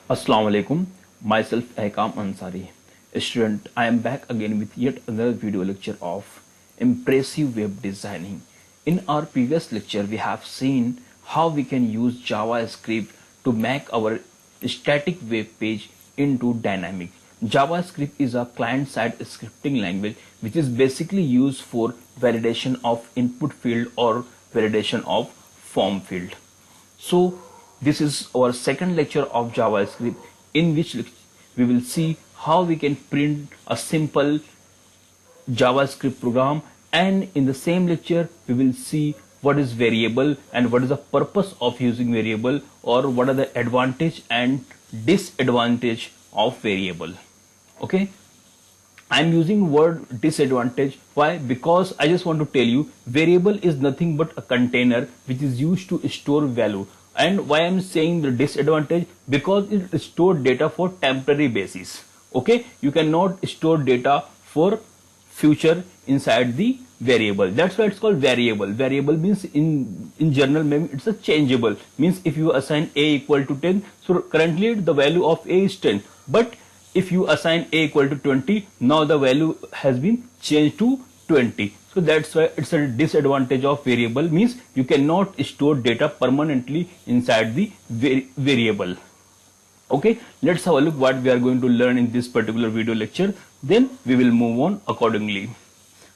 Assalamu alaikum. Myself Ahkam Ansari. Student, I am back again with yet another video lecture of impressive web designing. In our previous lecture, we have seen how we can use JavaScript to make our static web page into dynamic. JavaScript is a client-side scripting language which is basically used for validation of input field or validation of form field. So this is our second lecture of JavaScript, in which we will see how we can print a simple JavaScript program, and in the same lecture we will see what is variable and what is the purpose of using variable, or what are the advantage and disadvantage of variable. Okay, I am using word disadvantage. Why? Because I just want to tell you variable is nothing but a container which is used to store value. And why I am saying the disadvantage? Because it stores data for temporary basis. Okay, you cannot store data for future inside the variable. That's why it's called variable. Variable means in general maybe it's a changeable. Means if you assign a equal to 10, so currently the value of a is 10. But if you assign a equal to 20, now the value has been changed to 20. So that's why it's a disadvantage of variable, means you cannot store data permanently inside the variable. Okay, let's have a look what we are going to learn in this particular video lecture. Then we will move on accordingly.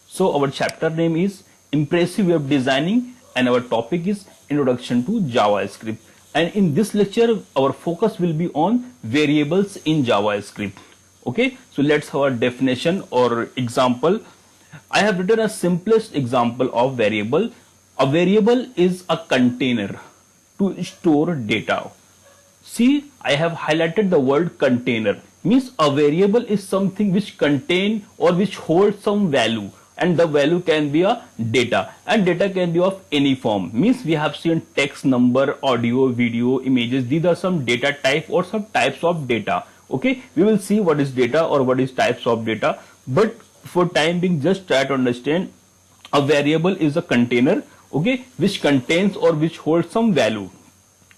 So our chapter name is Impressive Web Designing and our topic is Introduction to JavaScript. And in this lecture, our focus will be on variables in JavaScript. Okay, so let's have a definition or example. I have written a simplest example of variable. A variable is a container to store data. See, I have highlighted the word container. Means a variable is something which contain or which holds some value, and the value can be a data, and data can be of any form. Means we have seen text, number, audio, video, images. These are some data type or some types of data. Okay, we will see what is data or what is types of data, but for time being just try to understand a variable is a container, okay, which contains or which holds some value.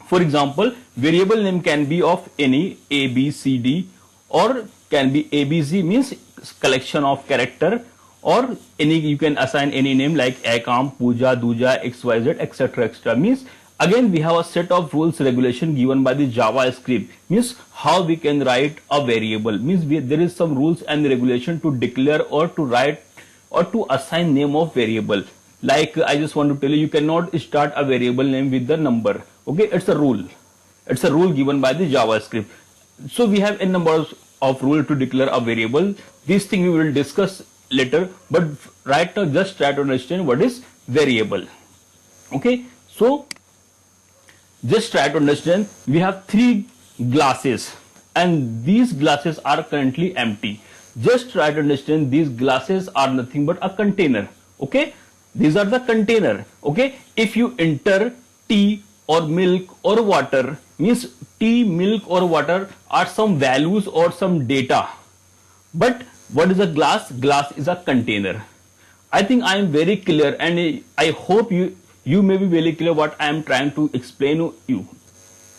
For example, variable name can be of any A, B, C, D, or can be ABC, means collection of character, or any, you can assign any name like Akam, Pooja, Duja, XYZ, etc. etc. Means again we have a set of rules regulation given by the JavaScript, means how we can write a variable. Means there is some rules and regulation to declare or to write or to assign name of variable. Like I just want to tell you cannot start a variable name with the number. Okay, it's a rule. It's a rule given by the JavaScript. So we have n numbers of rule to declare a variable. This thing we will discuss later, but right now just try to understand what is variable. Okay, so just try to understand we have three glasses and these glasses are currently empty. Just try to understand these glasses are nothing but a container. Okay, these are the container. Okay, if you enter tea or milk or water, means tea, milk or water are some values or some data. But what is a glass? Glass is a container. I think I am very clear, and I hope you may be very clear what I am trying to explain to you.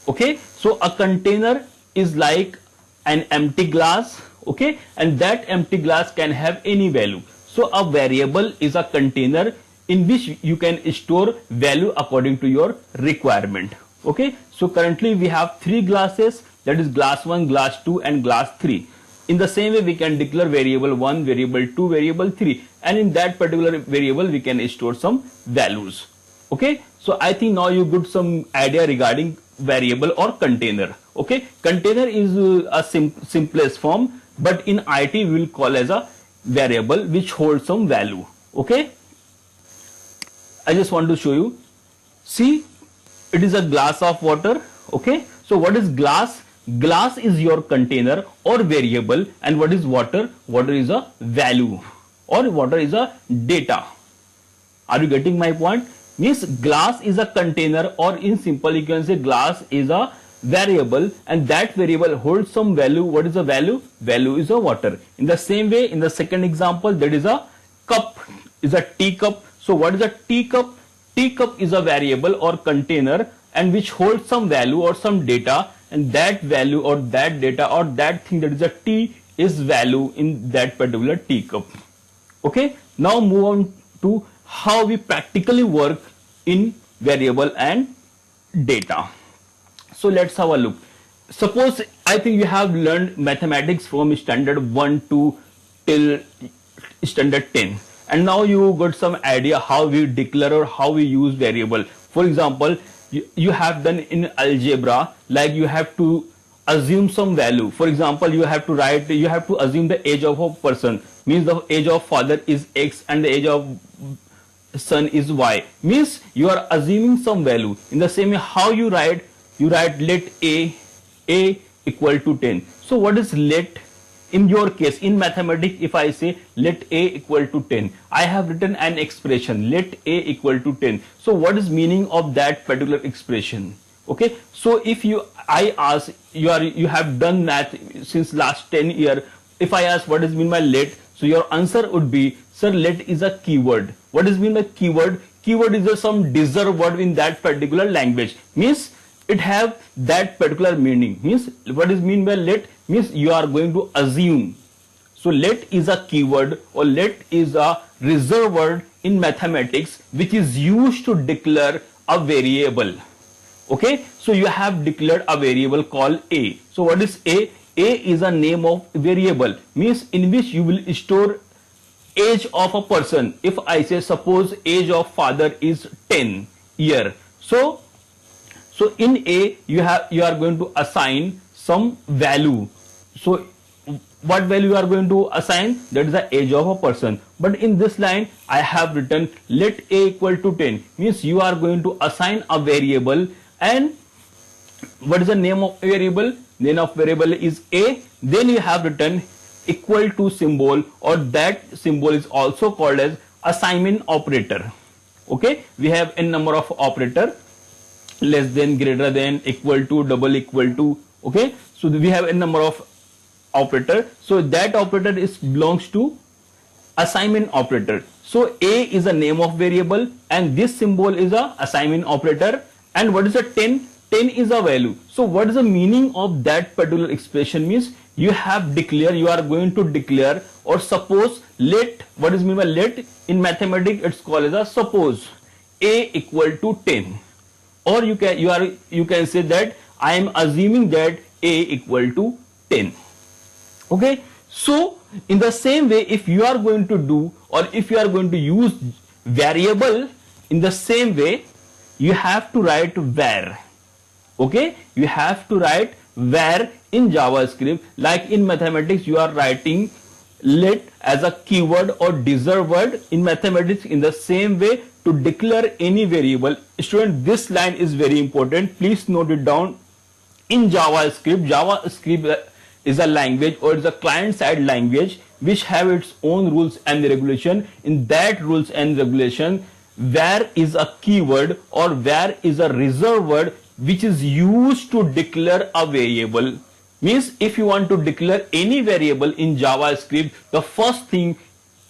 Okay, so a container is like an empty glass, okay, and that empty glass can have any value. So a variable is a container in which you can store value according to your requirement. Okay, so currently we have three glasses, that is glass 1, glass 2 and glass 3. In the same way we can declare variable 1, variable 2, variable 3, and in that particular variable we can store some values. Okay, so I think now you got some idea regarding variable or container. Okay, container is a simplest form, but in IT we will call as a variable which holds some value. Okay, I just want to show you. See, it is a glass of water. Okay, so what is glass? Glass is your container or variable, and what is water? Water is a value or water is a data. Are you getting my point? Means glass is a container, or in simple you can say glass is a variable, and that variable holds some value. What is the value? Value is a water. In the same way, in the second example, that is a cup, is a teacup. So what is a teacup? Teacup is a variable or container and which holds some value or some data, and that value or that data or that thing, that is a T, is value in that particular teacup. Okay, now move on to how we practically work in variable and data. So let's have a look. Suppose, I think you have learned mathematics from standard 1 to till standard 10, and now you got some idea how we declare or how we use variable. For example, you have done in algebra, like you have to assume some value. For example, you have to assume the age of a person, means the age of father is X and the age of son is Y, means you are assuming some value. In the same way, how you write let a equal to 10. So what is let? In your case, in mathematics, if I say let a equal to 10, I have written an expression, let a equal to 10. So what is meaning of that particular expression? Okay, so if I ask, you have done math since last 10 years. If I ask what is mean by let, so your answer would be, sir, let is a keyword. What is mean by keyword? Keyword is some deserved word in that particular language, means it have that particular meaning. Means what is mean by let? Means you are going to assume. So let is a keyword, or let is a reserved word in mathematics which is used to declare a variable. Okay, so you have declared a variable called a. So what is a? A is a name of variable, means in which you will store age of a person. If I say, suppose age of father is 10 year, so in a you are going to assign some value. So what value you are going to assign? That is the age of a person. But in this line I have written let a equal to 10, means you are going to assign a variable. And what is the name of variable? Name of variable is a. Then you have written equal to symbol, or that symbol is also called as assignment operator. Okay, we have n number of operator, less than, greater than, equal to, double equal to. Okay, so we have n number of operator. So that operator belongs to assignment operator. So a is a name of variable and this symbol is a assignment operator. And what is a 10? 10 is a value. So what is the meaning of that particular expression? Means you have declared, you are going to declare, or suppose let. What is mean by let? In mathematics it's called as a suppose a equal to 10, or you can say that I am assuming that a equal to 10. Okay, so in the same way, if you are going to do, or if you are going to use variable, in the same way you have to write var. Okay, you have to write var in JavaScript. Like in mathematics you are writing let as a keyword or deserved word. In mathematics, in the same way, to declare any variable. Student, this line is very important, please note it down. In JavaScript is a language, or is a client side language which have its own rules and regulation. In that rules and regulation, var is a keyword or var is a reserved word which is used to declare a variable. Means if you want to declare any variable in JavaScript, the first thing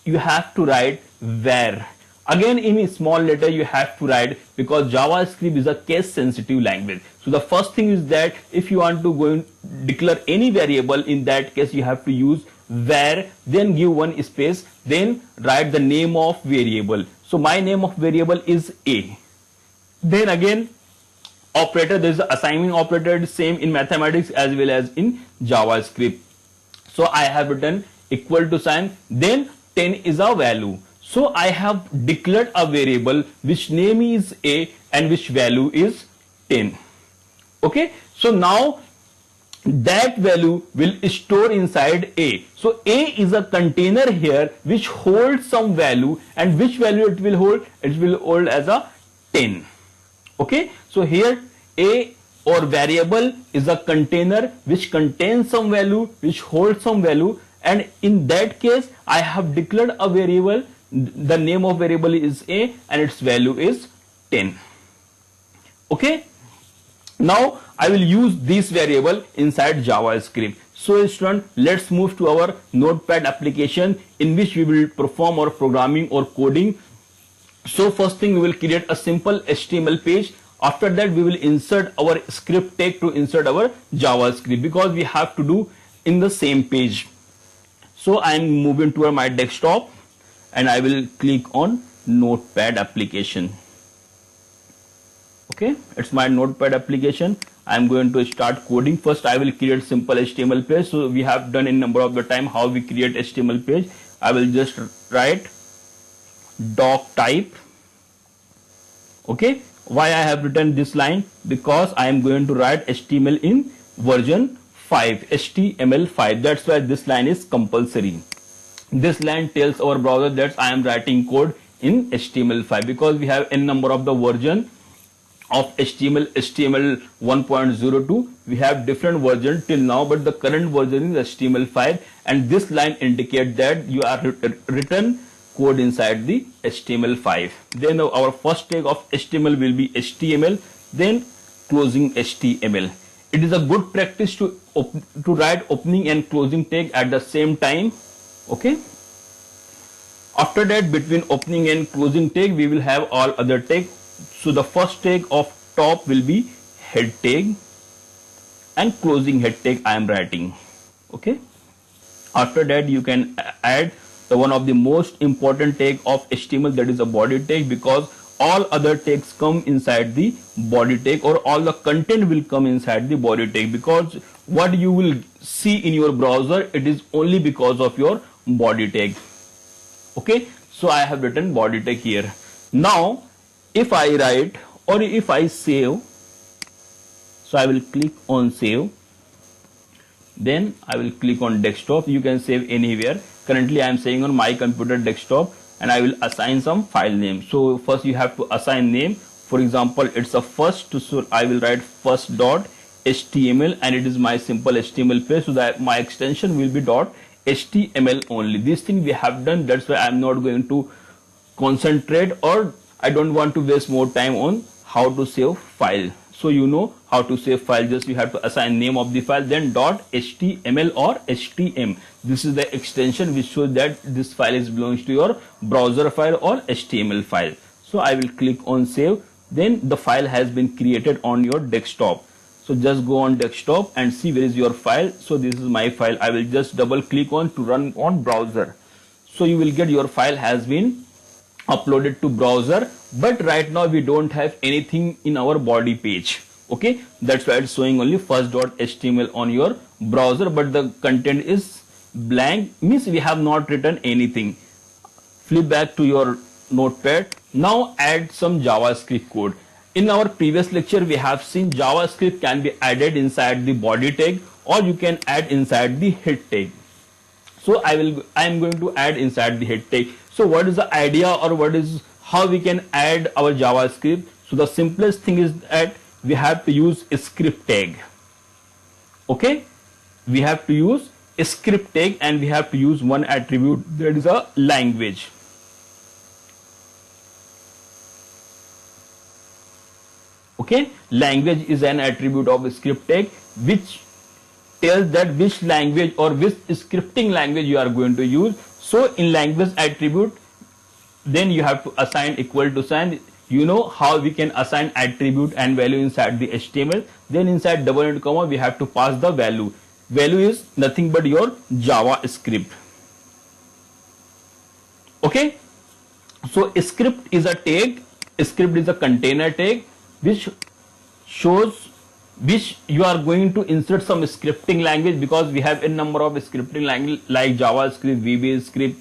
you have to write var. Again in a small letter you have to write, because JavaScript is a case sensitive language. So the first thing is that if you want to go and declare any variable, in that case you have to use var, then give one space, then write the name of variable. So my name of variable is a. Then again operator, there is the assignment operator, same in mathematics as well as in JavaScript. So I have written equal to sign, then 10 is a value. So I have declared a variable which name is a and which value is 10. Okay, so now that value will store inside a. So a is a container here which holds some value, and which value it will hold? It will hold as a 10. Okay, so here a or variable is a container which contains some value, which holds some value, and in that case I have declared a variable. The name of variable is a and its value is 10. Okay, now I will use this variable inside JavaScript. So student, let's move to our Notepad application in which we will perform our programming or coding. So first thing, we will create a simple HTML page After that, we will insert our script tag to insert our JavaScript, because we have to do in the same page. So I am moving to my desktop and I will click on Notepad application. Okay, it's my Notepad application. I am going to start coding. First, I will create simple HTML page. So we have done in number of the time how we create HTML page. I will just write doc type. Okay, why I have written this line? Because I am going to write HTML in version 5, HTML5. That's why this line is compulsory. This line tells our browser that I am writing code in HTML5, because we have n number of the version of HTML 1.02. We have different version till now, but the current version is HTML5, and this line indicates that you are written code inside the HTML5. Then our first tag of HTML will be HTML, then closing HTML. It is a good practice to write opening and closing tag at the same time. Okay. After that, between opening and closing tag, we will have all other tags. So the first tag of top will be head tag, and closing head tag I am writing. Okay. After that, you can add the one of the most important tag of HTML, that is a body tag, because all other tags come inside the body tag, or all the content will come inside the body tag, because what you will see in your browser, it is only because of your body tag. Okay, so I have written body tag here. Now if I write or if I save, so I will click on save, then I will click on desktop. You can save anywhere. Currently I am saying on my computer desktop, and I will assign some file name. So first you have to assign name. For example, it's a first, so I will write first.html, and it is my simple HTML page, so that my extension will be .html only. This thing we have done, that's why I am not going to concentrate, or I don't want to waste more time on how to save file. So you know how to save file, just you have to assign name of the file, then .html or htm. This is the extension which shows that this file is belongs to your browser file or HTML file. So I will click on save, then the file has been created on your desktop. So just go on desktop and see where is your file. So this is my file. I will just double click on to run on browser. So you will get your file has been uploaded to browser, but right now we don't have anything in our body page. Okay, that's why it's showing only first.html on your browser, but the content is blank, means we have not written anything. Flip back to your notepad. Now add some JavaScript code. In our previous lecture, we have seen JavaScript can be added inside the body tag, or you can add inside the head tag. So I am going to add inside the head tag. So what is the idea, or what is how we can add our JavaScript? So the simplest thing is that we have to use a script tag. Okay, we have to use a script tag, and we have to use one attribute, that is a language. Okay, language is an attribute of a script tag which tells that which language or which scripting language you are going to use. So in language attribute, then you have to assign equal to sign. You know how we can assign attribute and value inside the HTML. Then inside double and comma, we have to pass the value. Value is nothing but your JavaScript. Okay, so a script is a tag. A script is a container tag which shows which you are going to insert some scripting language, because we have a number of scripting language like JavaScript, VB script.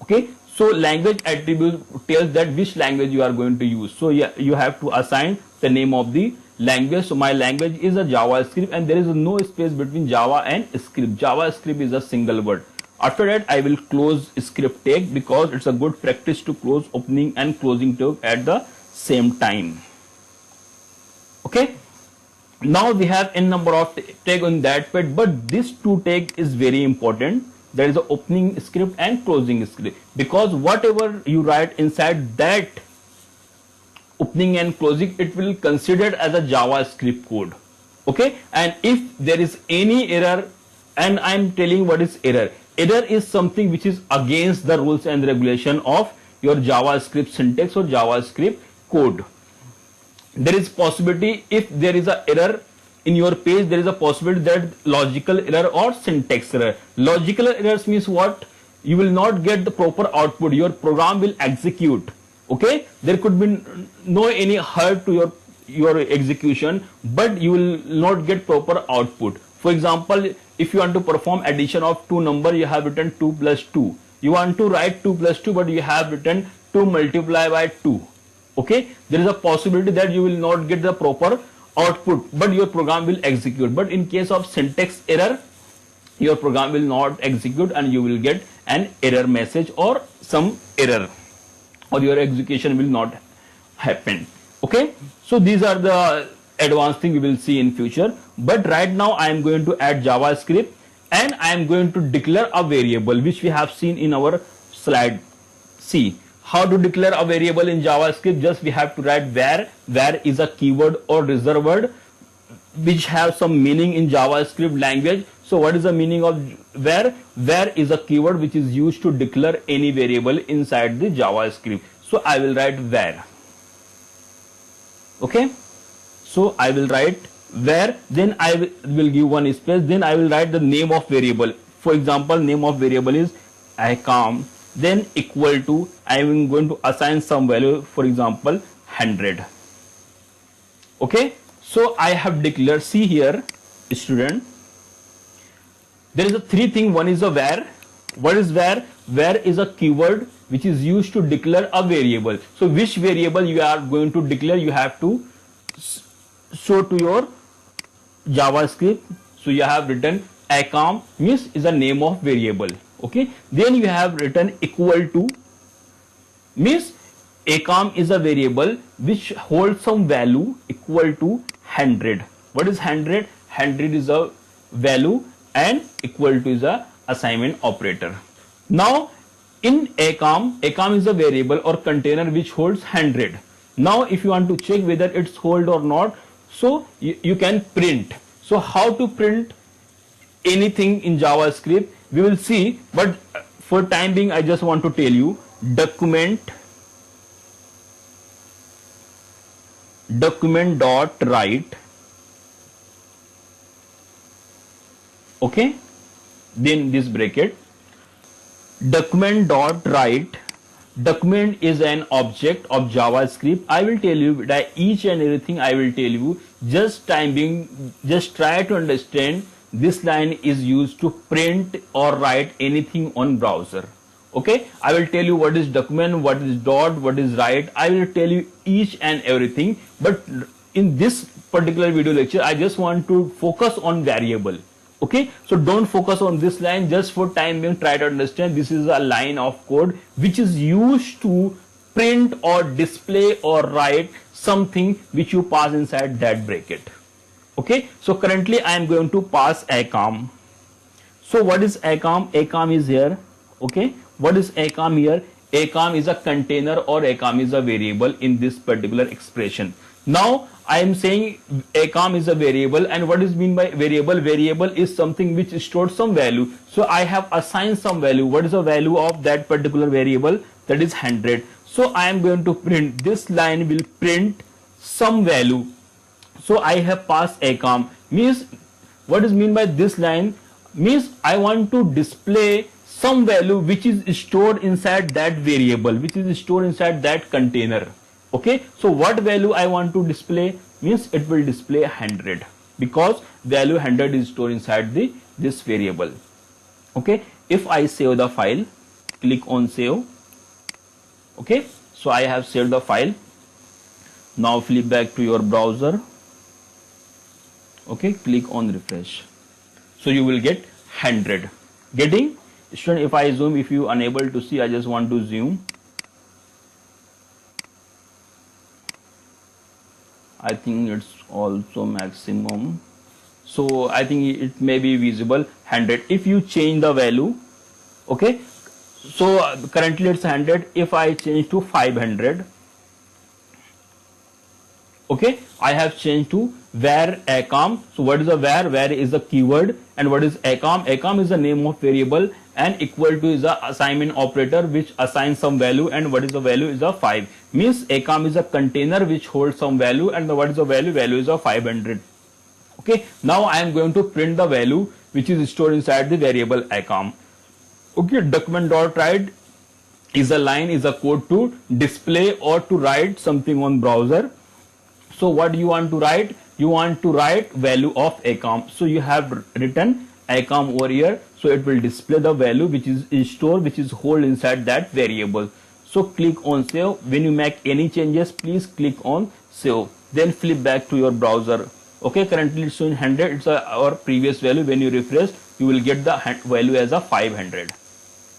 Okay, so language attribute tells that which language you are going to use. So yeah, you have to assign the name of the language. So my language is a JavaScript, and there is no space between Java and script. JavaScript is a single word. After that, I will close script tag, because it's a good practice to close opening and closing tag at the same time. Okay, now we have n number of tag on that page, but this two tag is very important. There is a opening script and closing script, because whatever you write inside that opening and closing, it will considered as a JavaScript code. Okay, and if there is any error, and I am telling what is error. Error is something which is against the rules and regulation of your JavaScript syntax or JavaScript code. there is possibility if there is a error in your page, there is a possibility that logical error or syntax error. Logical errors means what? You will not get the proper output. Your program will execute. Okay, there could be no any hurt to your execution, but you will not get proper output. For example, if you want to perform addition of two number, you have written 2 plus 2. You want to write 2 plus 2, but you have written 2 multiplied by 2. Okay, there is a possibility that you will not get the proper output, but your program will execute. But in case of syntax error, your program will not execute and you will get an error message or some error, or your execution will not happen. Okay, so these are the advanced thing we will see in future, but right now I am going to add JavaScript and I am going to declare a variable which we have seen in our slide. See how to declare a variable in JavaScript. Just we have to write where. Where is a keyword or reserved word which have some meaning in JavaScript language. So what is the meaning of where? Where is a keyword which is used to declare any variable inside the JavaScript. So I will write where. Okay, so I will write where, then I will give one space, then I will write the name of variable. For example, name of variable is icom, then equal to, I am going to assign some value, for example 100. Okay, so I have declared. See here, student, there is a three thing. One is a where. What is where? Where is a keyword which is used to declare a variable. So which variable you are going to declare, you have to show to your JavaScript. So you have written icom means is a name of variable. Okay, then you have written equal to means icom is a variable which holds some value equal to 100. What is 100? 100 is a value and equal to is a assignment operator. Now in icom is a variable or container which holds 100. Now if you want to check whether it's hold or not, so you can print. So how to print anything in JavaScript we will see, but for time being I just want to tell you document dot write. Okay, then this bracket document dot write. Document is an object of JavaScript. I will tell you that each and everything I will tell you. Just time being, just try to understand this line is used to print or write anything on browser. Okay, I will tell you what is document, what is dot, what is write. I will tell you each and everything, but in this particular video lecture I just want to focus on variable. Okay, so don't focus on this line. Just for time being, try to understand this is a line of code which is used to print or display or write something which you pass inside that bracket. Okay, so currently I am going to pass icom. So what is icom? Icom is here. Okay, what is icom here? Icom is a container or icom is a variable in this particular expression. Now I am saying icom is a variable, and what is mean by variable? Variable is something which stores some value. So I have assigned some value. What is the value of that particular variable? That is 100. So I am going to print, this line will print some value. So I have passed icom. Means what is mean by this line? Means I want to display some value which is stored inside that variable, which is stored inside that container. Okay, so what value I want to display? Means it will display 100 because value 100 is stored inside this variable. Okay, if I save the file, click on save. Okay, so I have saved the file. Now flip back to your browser. Okay, click on refresh. So you will get 100. Getting? Student, if I zoom, if you unable to see, I just want to zoom. I think it's also maximum. So I think it may be visible 100. If you change the value, okay, so currently it's 100. If I change to 500, okay, I have changed to var accom. So what is a var? Var is a keyword, and what is accom? Accom is the name of variable, and equal to is a assignment operator which assigns some value, and what is the value is a 5. Means accom is a container which holds some value, and what is the value? Value is a 500. Okay, now I am going to print the value which is stored inside the variable accom. Okay, document.write is a line, is a code to display or to write something on browser. So what you want to write? You want to write value of accom. So you have written accom over here. So it will display the value which is stored, which is hold inside that variable. So click on save. When you make any changes, please click on save. Then flip back to your browser. Okay, currently it's showing 100. It's our previous value. When you refresh, you will get the value as a 500.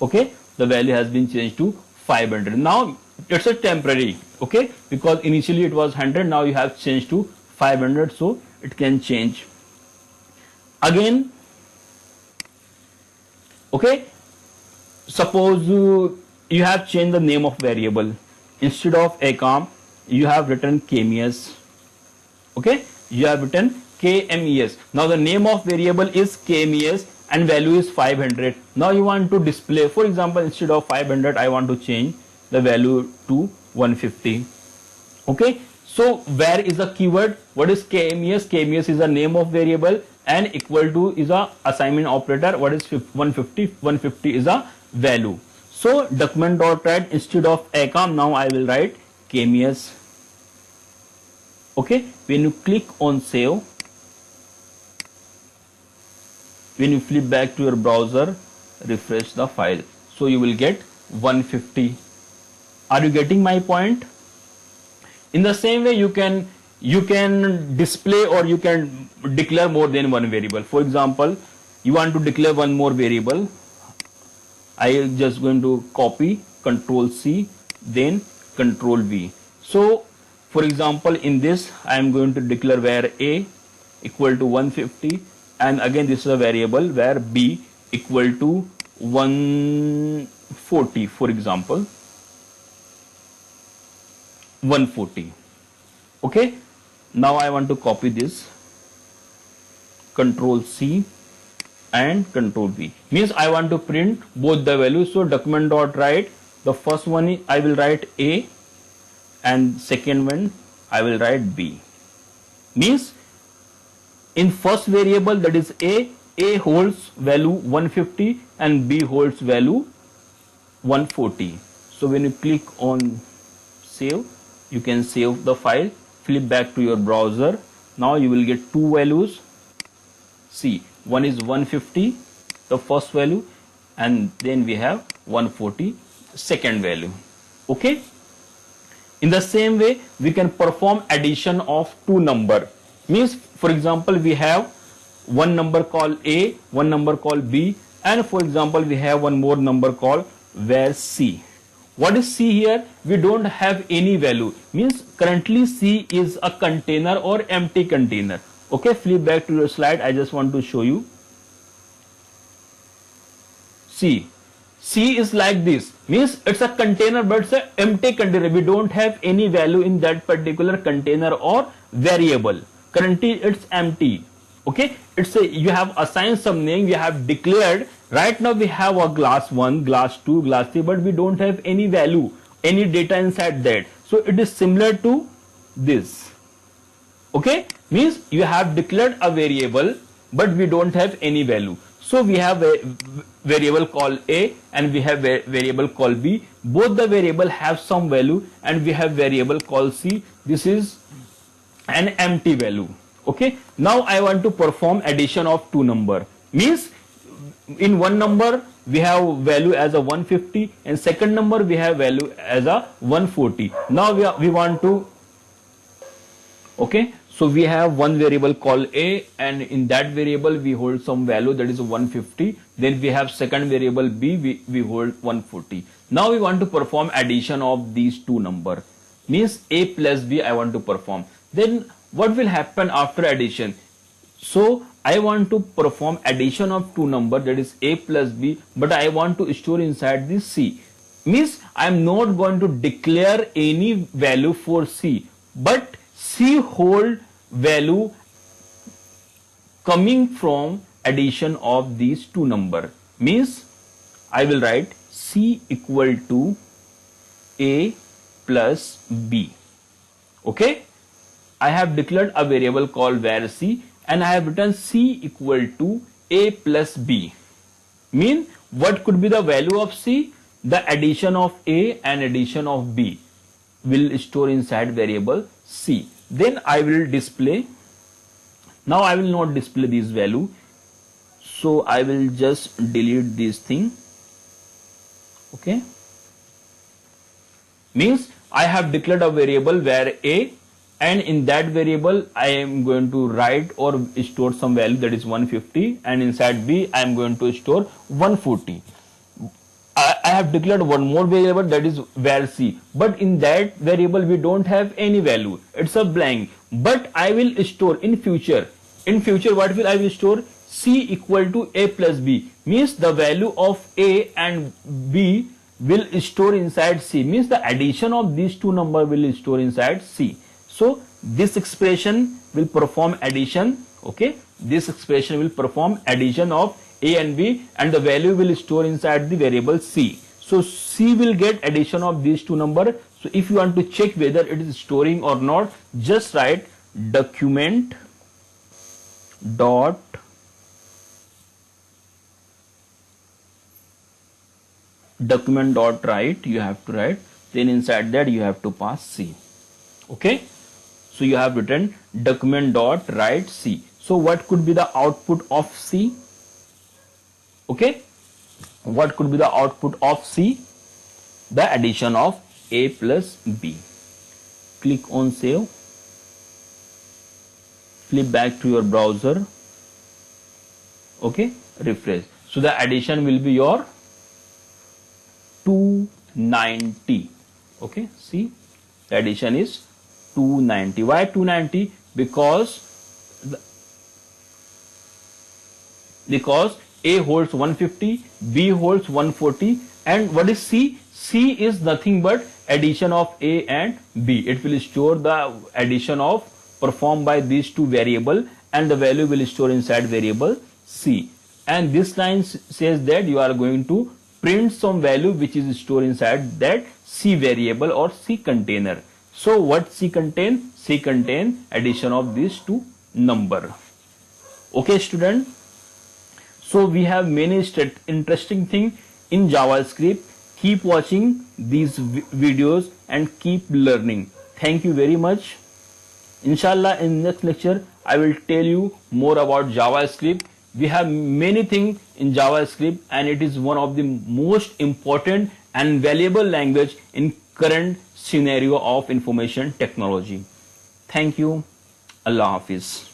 Okay, the value has been changed to 500. Now it's a temporary, okay, because initially it was 100, now you have changed to 500, so it can change again. Okay, suppose you have changed the name of variable. Instead of accom, you have written kmes. Okay, you have written kmes. Now the name of variable is kmes and value is 500. Now you want to display, for example, instead of 500, I want to change the value to 150. Okay, so where is a keyword? What is kmes? Kmes is a name of variable, and equal to is a assignment operator. What is 150? 150 is a value. So document.write instead of accom, now I will write kmes. Okay, when you click on save, when you flip back to your browser, refresh the file, so you will get 150. Are you getting my point? In the same way, you can display or you can declare more than one variable. For example, you want to declare one more variable. I am just going to copy, Control C, then Control V. So for example, in this I am going to declare var a equal to 150, and again this is a variable where b equal to 140, for example 140. Okay, now I want to copy this, Control C and Control V, means I want to print both the values. So document.write, the first one I will write a, and second one I will write b. Means in first variable, that is a holds value 150 and b holds value 140. So when you click on save, you can save the file, flip back to your browser. Now you will get two values. See, one is 150, the first value, and then we have 140, second value. Okay, in the same way we can perform addition of two number. Means for example, we have one number called a, one number called b, and for example we have one more number called var c. What is c here? We don't have any value, means currently c is a container or empty container. Okay, flip back to your slide. I just want to show you. C is like this, means it's a container but it's an empty container. We don't have any value in that particular container or variable. Currently it's empty. Okay, it's a, you have assigned some name, you have declared. Right now we have a class 1, class 2, class 3, but we don't have any value, any data inside that. So it is similar to this. Okay, means you have declared a variable but we don't have any value. So we have a variable called a and we have a variable called b. Both the variable have some value, and we have variable called c. This is an empty value. Okay, now I want to perform addition of two number. Means in one number we have value as a 150, and second number we have value as a 140. Now we want to, okay, so we have one variable called a, and in that variable we hold some value, that is 150. Then we have second variable b, we hold 140. Now we want to perform addition of these two number. Means a plus b I want to perform. Then what will happen after addition? So I want to perform addition of two number, that is a plus b, but I want to store inside this c. Means I am not going to declare any value for c, but c hold value coming from addition of these two number. Means I will write C equal to A plus B. Okay, I have declared a variable called var C and I have written C equal to A plus B. Mean what could be the value of C? The addition of A and addition of B will store inside variable C. Then I will display. Now I will not display this value, so I will just delete this thing. Okay, means I have declared a variable var A, and in that variable I am going to write or store some value, that is 150, and inside B I am going to store 140. I have declared one more variable, that is var C, but in that variable we don't have any value, it's a blank. But I will store in future what will I will store? C equal to A plus B, means the value of A and B will store inside C, means the addition of these two number will store inside C. So this expression will perform addition. Okay, this expression will perform addition of A and B, and the value will store inside the variable C. So C will get addition of these two number. So if you want to check whether it is storing or not, just write document dot write, you have to write, then inside that you have to pass C. Okay, so you have written document dot write C. So what could be the output of C? Okay, what could be the output of C? The addition of A plus B. Click on save, flip back to your browser. Okay, refresh. So the addition will be your 290. Okay, see, the addition is 290. Why 290? Because A holds 150, B holds 140, and what is C? C is nothing but addition of A and B. It will store the addition of performed by these two variable, and the value will store inside variable C. And this line says that you are going to print some value which is stored inside that C variable or C container. So what C contain? C contain addition of these two number. Okay student, so we have many interesting thing in JavaScript. Keep watching these videos and keep learning. Thank you very much. Inshallah, in next lecture I will tell you more about JavaScript. We have many things in JavaScript, and it is one of the most important and valuable language in current scenario of information technology. Thank you. Allah Hafiz.